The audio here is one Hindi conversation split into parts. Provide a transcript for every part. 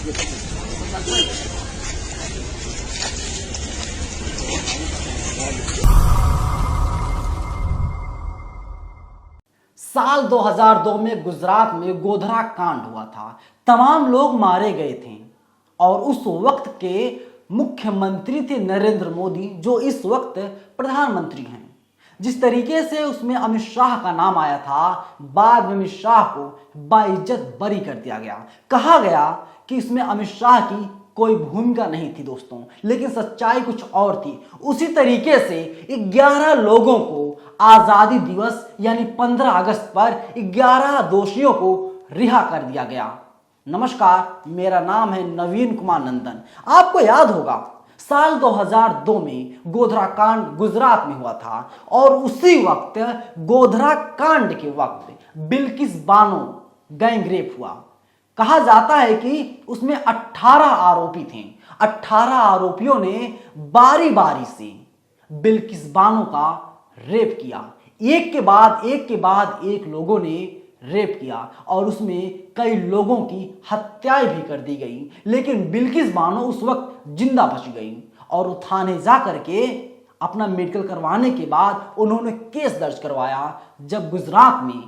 साल 2002 में गुजरात में गोधरा कांड हुआ था। तमाम लोग मारे गए थे और उस वक्त के मुख्यमंत्री थे नरेंद्र मोदी, जो इस वक्त प्रधानमंत्री हैं। जिस तरीके से उसमें अमित शाह का नाम आया था, बाद में अमित शाह को बाइज्जत बरी कर दिया गया। कहा गया कि इसमें अमित शाह की कोई भूमिका नहीं थी दोस्तों, लेकिन सच्चाई कुछ और थी। उसी तरीके से 11 लोगों को आजादी दिवस यानी 15 अगस्त पर 11 दोषियों को रिहा कर दिया गया। नमस्कार, मेरा नाम है नवीन कुमार नंदन। आपको याद होगा साल 2002 में गोधरा कांड गुजरात में हुआ था और उसी वक्त गोधरा कांड के वक्त बिल्किस बानो गैंग रेप हुआ। कहा जाता है कि उसमें 18 आरोपी थे। 18 आरोपियों ने बारी बारी से बिल्किस बानो का रेप किया। एक के बाद एक लोगों ने रेप किया और उसमें कई लोगों की हत्याएं भी कर दी गई, लेकिन बिल्किस बानो उस वक्त जिंदा बच गई और वो थाने जा करके अपना मेडिकल करवाने के बाद उन्होंने केस दर्ज करवाया। जब गुजरात में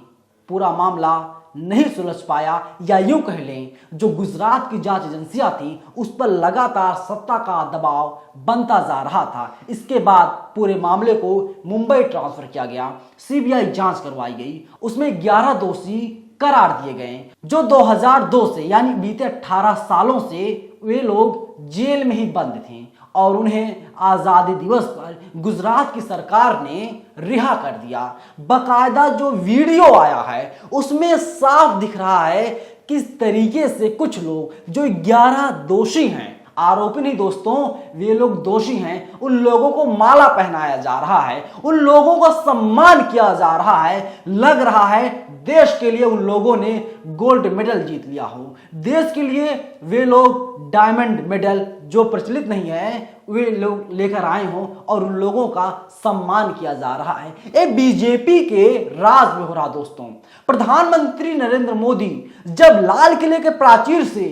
पूरा मामला नहीं सुलझ पाया, या यूं कह लें जो गुजरात की जांच एजेंसियां थी उस पर लगातार सत्ता का दबाव बनता जा रहा था। इसके बाद पूरे मामले को मुंबई ट्रांसफर किया गया, सीबीआई जांच करवाई गई। उसमें 11 दोषी करार दिए गए जो 2002 से यानी बीते 18 सालों से वे लोग जेल में ही बंद थे और उन्हें आजादी दिवस पर गुजरात की सरकार ने रिहा कर दिया। बकायदा जो वीडियो आया है उसमें साफ दिख रहा है किस तरीके से कुछ लोग जो 11 दोषी हैं, आरोपी नहीं दोस्तों, वे लोग दोषी हैं, उन लोगों को माला पहनाया जा रहा है, उन लोगों का सम्मान किया जा रहा है। लग रहा है देश के लिए उन लोगों ने गोल्ड मेडल जीत लिया हो। देश के लिए वे लोग डायमंड मेडल जो प्रचलित नहीं है वे लोग लेकर आए हों और उन लोगों का सम्मान किया जा रहा है। ये बीजेपी के राज में हो रहा दोस्तों। प्रधानमंत्री नरेंद्र मोदी जब लाल किले के प्राचीर से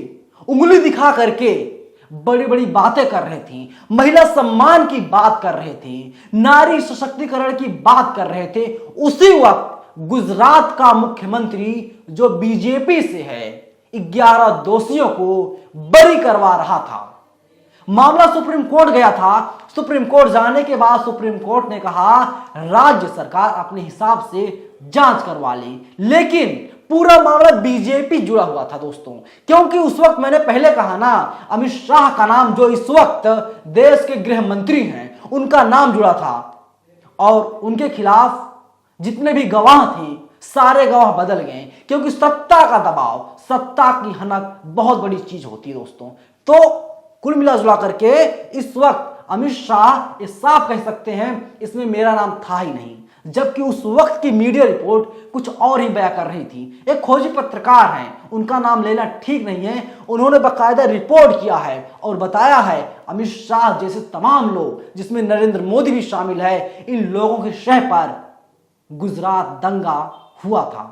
उंगली दिखा करके बड़ी बड़ी बातें कर रहे थे, महिला सम्मान की बात कर रहे थे, नारी सशक्तिकरण की बात कर रहे थे, उसी वक्त गुजरात का मुख्यमंत्री जो बीजेपी से है 11 दोषियों को बरी करवा रहा था। मामला सुप्रीम कोर्ट गया था। सुप्रीम कोर्ट जाने के बाद सुप्रीम कोर्ट ने कहा राज्य सरकार अपने हिसाब से जांच करवा ले, लेकिन पूरा मामला बीजेपी जुड़ा हुआ था दोस्तों, क्योंकि उस वक्त मैंने पहले कहा ना, अमित शाह का नाम जो इस वक्त देश के गृह मंत्री हैं उनका नाम जुड़ा था और उनके खिलाफ जितने भी गवाह थे सारे गवाह बदल गए, क्योंकि सत्ता का दबाव, सत्ता की हनक बहुत बड़ी चीज होती है दोस्तों। तो कुल मिला जुला करके इस वक्त अमित शाह ये साफ कह सकते हैं इसमें मेरा नाम था ही नहीं, जबकि उस वक्त की मीडिया रिपोर्ट कुछ और ही बयां कर रही थी। एक खोजी पत्रकार हैं, उनका नाम लेना ठीक नहीं है, उन्होंने बाकायदा रिपोर्ट किया है और बताया है अमित शाह जैसे तमाम लोग, जिसमें नरेंद्र मोदी भी शामिल है, इन लोगों के शह पर गुजरात दंगा हुआ था,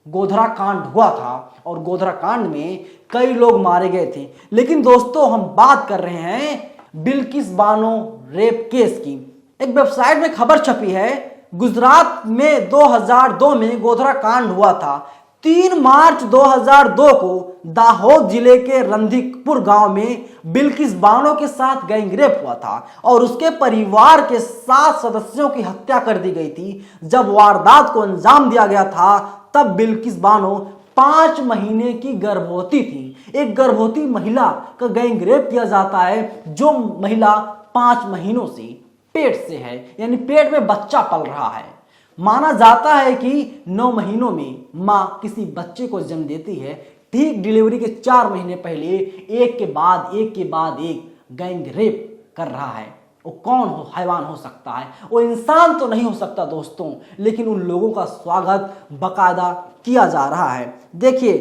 गोधरा कांड हुआ था और गोधरा कांड में कई लोग मारे गए थे। लेकिन दोस्तों हम बात कर रहे हैं बिल्किस बानो रेप केस की। एक वेबसाइट में खबर छपी है, गुजरात में 2002 में गोधरा कांड हुआ था। 3 मार्च 2002 को दाहोद जिले के रंधीकपुर गांव में बिल्किस बानो के साथ गैंग रेप हुआ था और उसके परिवार के 7 सदस्यों की हत्या कर दी गई थी। जब वारदात को अंजाम दिया गया था तब बिल्किस बानो 5 महीने की गर्भवती थी। एक गर्भवती महिला का गैंग रेप किया जाता है जो महिला 5 महीनों से पेट से है, यानी पेट में बच्चा पल रहा है। माना जाता है कि 9 महीनों में मां किसी बच्चे को जन्म देती है। ठीक डिलीवरी के 4 महीने पहले एक के बाद एक गैंग रेप कर रहा है। वो कौन हो हैवान हो सकता है, वो इंसान तो नहीं हो सकता दोस्तों, लेकिन उन लोगों का स्वागत बकायदा किया जा रहा है। देखिए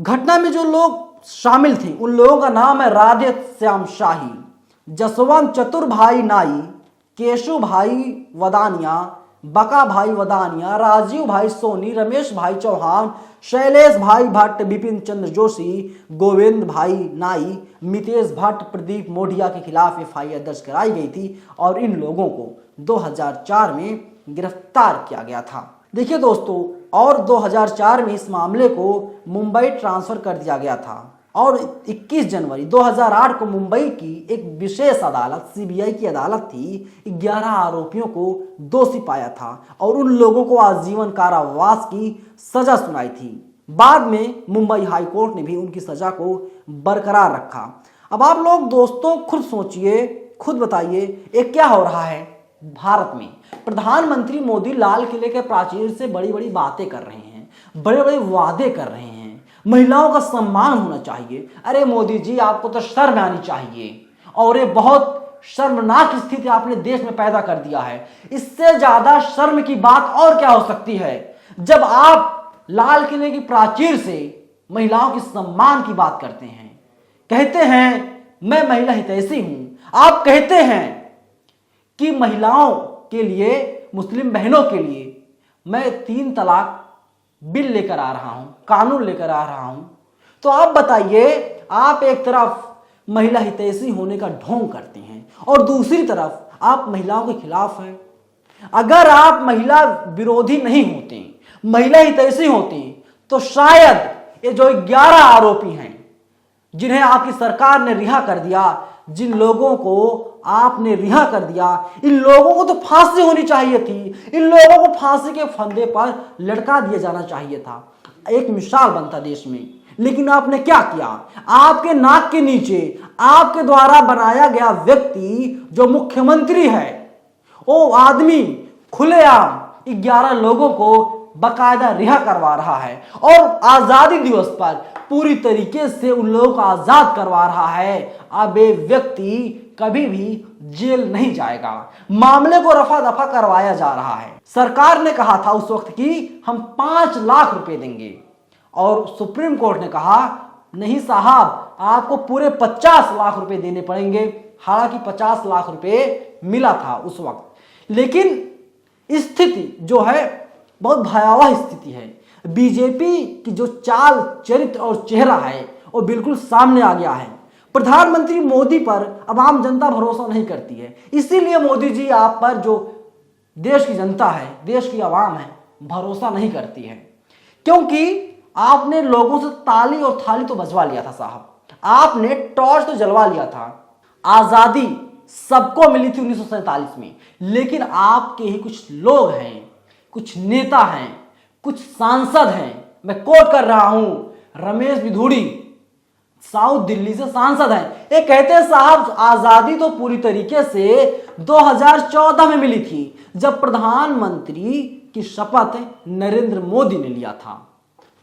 घटना में जो लोग शामिल थे उन लोगों का नाम है राधे श्याम शाही, जसवंत चतुर भाई नाई, केशु भाई वदानिया, बका भाई वदानिया, राजीव भाई सोनी, रमेश भाई चौहान, शैलेश भाई भट्ट, बिपिन चंद्र जोशी, गोविंद भाई नाई, मितेश भट्ट, प्रदीप मोढ़िया के खिलाफ एफआईआर दर्ज कराई गई थी और इन लोगों को 2004 में गिरफ्तार किया गया था। देखिए दोस्तों, और 2004 में इस मामले को मुंबई ट्रांसफर कर दिया गया था और 21 जनवरी 2008 को मुंबई की एक विशेष अदालत, सीबीआई की अदालत थी, 11 आरोपियों को दोषी पाया था और उन लोगों को आजीवन कारावास की सजा सुनाई थी। बाद में मुंबई हाई कोर्ट ने भी उनकी सजा को बरकरार रखा। अब आप लोग दोस्तों खुद सोचिए, खुद बताइए, ये क्या हो रहा है भारत में। प्रधानमंत्री मोदी लाल किले के प्राचीर से बड़ी बड़ी बातें कर रहे हैं, बड़े बड़े वादे कर रहे हैं, महिलाओं का सम्मान होना चाहिए। अरे मोदी जी, आपको तो शर्म आनी चाहिए और ये बहुत शर्मनाक स्थिति आपने देश में पैदा कर दिया है। इससे ज्यादा शर्म की बात और क्या हो सकती है जब आप लाल किले की प्राचीर से महिलाओं के सम्मान की बात करते हैं। कहते हैं मैं महिला हितैषी हूं, आप कहते हैं कि महिलाओं के लिए, मुस्लिम बहनों के लिए मैं 3 तलाक बिल लेकर आ रहा हूं, कानून लेकर आ रहा हूं। तो आप बताइए, आप एक तरफ महिला हितैषी होने का ढोंग करते हैं और दूसरी तरफ आप महिलाओं के खिलाफ हैं। अगर आप महिला विरोधी नहीं होते, महिला हितैषी होते, तो शायद ये जो 11 आरोपी हैं जिन्हें आपकी सरकार ने रिहा कर दिया, जिन लोगों को आपने रिहा कर दिया, इन लोगों को तो फांसी होनी चाहिए थी, इन लोगों को फांसी के फंदे पर लटका दिया जाना चाहिए था, एक मिसाल बनता देश में। लेकिन आपने क्या किया, आपके नाक के नीचे आपके द्वारा बनाया गया व्यक्ति जो मुख्यमंत्री है, वो आदमी खुलेआम 11 लोगों को बकायदा रिहा करवा रहा है और आजादी दिवस पर पूरी तरीके से उन लोगों को आजाद करवा रहा है। अब ये व्यक्ति कभी भी जेल नहीं जाएगा। मामले को रफा दफा करवाया जा रहा है। सरकार ने कहा था उस वक्त कि हम 5 लाख रुपए देंगे और सुप्रीम कोर्ट ने कहा नहीं साहब, आपको पूरे 50 लाख रुपए देने पड़ेंगे। हालांकि 50 लाख रुपए मिला था उस वक्त, लेकिन स्थिति जो है बहुत भयावह स्थिति है। बीजेपी की जो चाल, चरित्र और चेहरा है वो बिल्कुल सामने आ गया है। प्रधानमंत्री मोदी पर अब आम जनता भरोसा नहीं करती है, इसीलिए मोदी जी आप पर जो देश की जनता है, देश की आवाम है, भरोसा नहीं करती है। क्योंकि आपने लोगों से ताली और थाली तो बजवा लिया था साहब, आपने टॉर्च तो जलवा लिया था। आजादी सबको मिली थी 1947 में, लेकिन आपके ही कुछ लोग हैं, कुछ नेता हैं, कुछ सांसद हैं, मैं कोट कर रहा हूं, रमेश बिधूड़ी साउथ दिल्ली से सांसद हैं। ये कहते हैं साहब आजादी तो पूरी तरीके से 2014 में मिली थी, जब प्रधानमंत्री की शपथ नरेंद्र मोदी ने लिया था।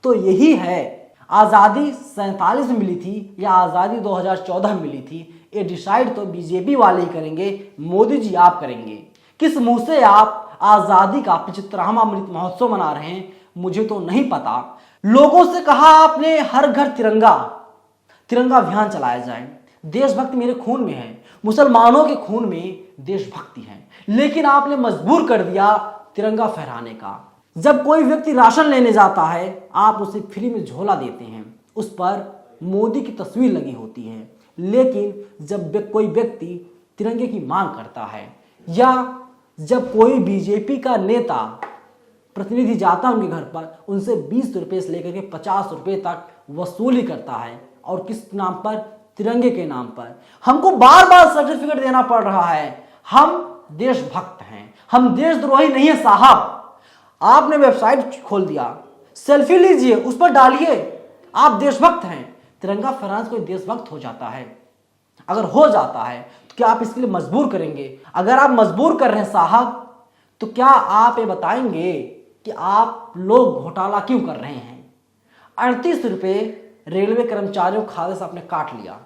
तो यही है, आजादी 47 में मिली थी या आजादी 2014 में मिली थी, ये डिसाइड तो बीजेपी वाले ही करेंगे, मोदी जी आप करेंगे। किस मुंह से आप आजादी का 75वां अमृत महोत्सव मना रहे हैं मुझे तो नहीं पता। लोगों से कहा आपने हर घर तिरंगा अभियान चलाया जाए। देशभक्ति मेरे खून में है, मुसलमानों के खून में देशभक्ति है, लेकिन आपने मजबूर कर दिया तिरंगा फहराने का। जब कोई व्यक्ति राशन लेने जाता है, आप उसे फ्री में झोला देते हैं, उस पर मोदी की तस्वीर लगी होती है। लेकिन जब कोई व्यक्ति तिरंगे की मांग करता है या जब कोई बीजेपी का नेता प्रतिनिधि जाता है उनके घर पर, उनसे 20 रुपए से लेकर के 50 रुपए तक वसूली करता है, और किस नाम पर, तिरंगे के नाम पर। हमको बार बार सर्टिफिकेट देना पड़ रहा है, हम देशभक्त हैं, हम देशद्रोही नहीं है साहब। आपने वेबसाइट खोल दिया, सेल्फी लीजिए, उस पर डालिए आप देशभक्त हैं। तिरंगा फहराने से कोई देशभक्त हो जाता है? अगर हो जाता है तो क्या आप इसके लिए मजबूर करेंगे? अगर आप मजबूर कर रहे हैं साहब, तो क्या आप ये बताएंगे कि आप लोग घोटाला क्यों कर रहे हैं? 38 रुपए रेलवे कर्मचारियों के खाते से आपने काट लिया,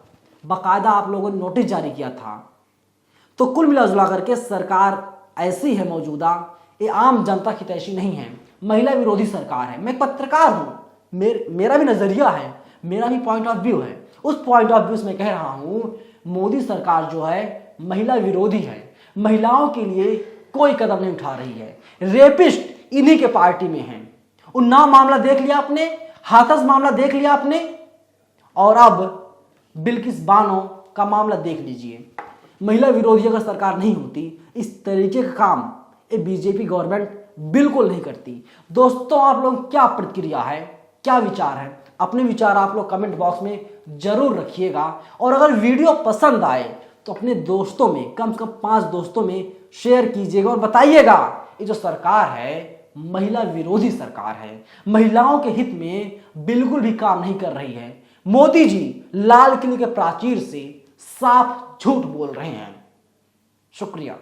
बाकायदा आप लोगों ने नोटिस जारी किया था। तो कुल मिलाजुला करके सरकार ऐसी है मौजूदा, ये आम जनता की हितैषी नहीं है, महिला विरोधी सरकार है। मैं एक पत्रकार हूं, मेरा भी नजरिया है, मेरा भी पॉइंट ऑफ व्यू है। उस पॉइंट ऑफ व्यू से मैं कह रहा हूं मोदी सरकार जो है महिला विरोधी है, महिलाओं के लिए कोई कदम नहीं उठा रही है। रेपिस्ट इन्हीं के पार्टी में हैं। उन्नाव मामला देख लिया आपने, हाथरस मामला देख लिया आपने, और अब बिल्किस बानो का मामला देख लीजिए। महिला विरोधी अगर सरकार नहीं होती, इस तरीके का काम ये बीजेपी गवर्नमेंट बिल्कुल नहीं करती। दोस्तों, आप लोग क्या प्रतिक्रिया है, क्या विचार है? अपने विचार आप लोग कमेंट बॉक्स में जरूर रखिएगा। और अगर वीडियो पसंद आए तो अपने दोस्तों में, कम से कम 5 दोस्तों में शेयर कीजिएगा और बताइएगा ये जो सरकार है महिला विरोधी सरकार है, महिलाओं के हित में बिल्कुल भी काम नहीं कर रही है। मोदी जी लाल किले के प्राचीर से साफ झूठ बोल रहे हैं। शुक्रिया।